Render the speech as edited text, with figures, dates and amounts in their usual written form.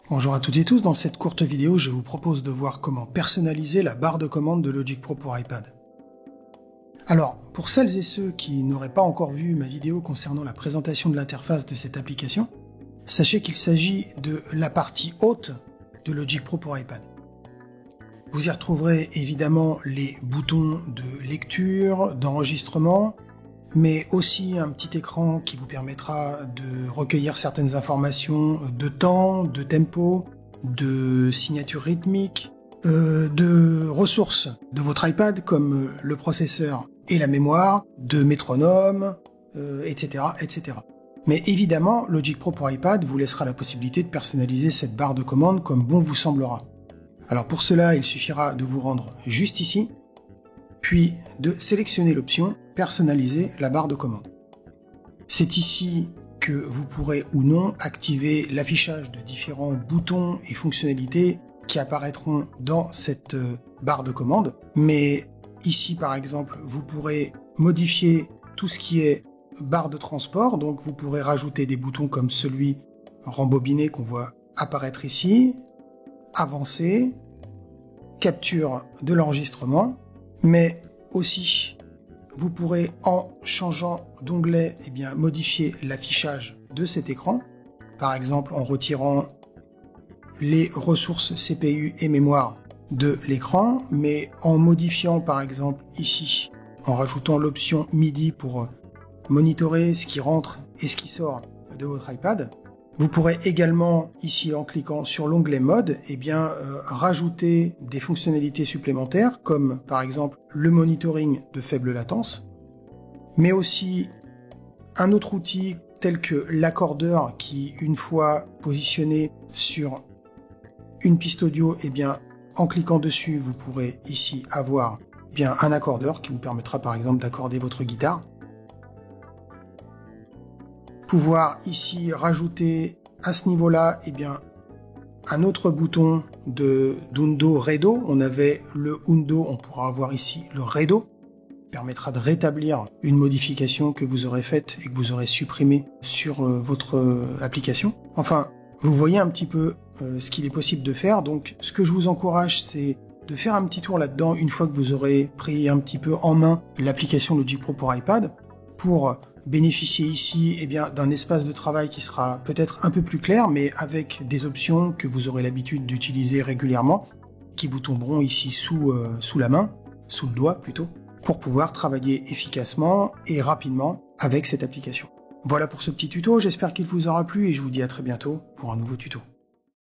Bonjour à toutes et tous, dans cette courte vidéo, je vous propose de voir comment personnaliser la barre de commande de Logic Pro pour iPad. Alors, pour celles et ceux qui n'auraient pas encore vu ma vidéo concernant la présentation de l'interface de cette application, sachez qu'il s'agit de la partie haute de Logic Pro pour iPad. Vous y retrouverez évidemment les boutons de lecture, d'enregistrement, mais aussi un petit écran qui vous permettra de recueillir certaines informations de temps, de tempo, de signature rythmique, de ressources de votre iPad comme le processeur et la mémoire, de métronome, etc., etc. Mais évidemment, Logic Pro pour iPad vous laissera la possibilité de personnaliser cette barre de commande comme bon vous semblera. Alors pour cela, il suffira de vous rendre juste ici, puis de sélectionner l'option « Personnaliser la barre de commande ». C'est ici que vous pourrez ou non activer l'affichage de différents boutons et fonctionnalités qui apparaîtront dans cette barre de commande. Mais ici, par exemple, vous pourrez modifier tout ce qui est barre de transport. Donc vous pourrez rajouter des boutons comme celui rembobiné qu'on voit apparaître ici, avancer, capture de l'enregistrement, mais aussi vous pourrez, en changeant d'onglet, modifier l'affichage de cet écran, par exemple en retirant les ressources CPU et mémoire de l'écran, mais en modifiant par exemple ici, en rajoutant l'option MIDI pour monitorer ce qui rentre et ce qui sort de votre iPad. Vous pourrez également, ici en cliquant sur l'onglet Mode, rajouter des fonctionnalités supplémentaires, comme par exemple le monitoring de faible latence, mais aussi un autre outil tel que l'accordeur qui, une fois positionné sur une piste audio, en cliquant dessus, vous pourrez ici avoir un accordeur qui vous permettra par exemple d'accorder votre guitare. Pouvoir ici rajouter à ce niveau-là un autre bouton d'Undo Redo. On avait le Undo, on pourra avoir ici le Redo, permettra de rétablir une modification que vous aurez faite et que vous aurez supprimée sur votre application. Enfin, vous voyez un petit peu ce qu'il est possible de faire. Donc ce que je vous encourage, c'est de faire un petit tour là-dedans une fois que vous aurez pris un petit peu en main l'application Logic Pro pour iPad, pour bénéficier ici d'un espace de travail qui sera peut-être un peu plus clair, mais avec des options que vous aurez l'habitude d'utiliser régulièrement, qui vous tomberont ici sous la main, sous le doigt plutôt, pour pouvoir travailler efficacement et rapidement avec cette application. Voilà pour ce petit tuto, j'espère qu'il vous aura plu et je vous dis à très bientôt pour un nouveau tuto.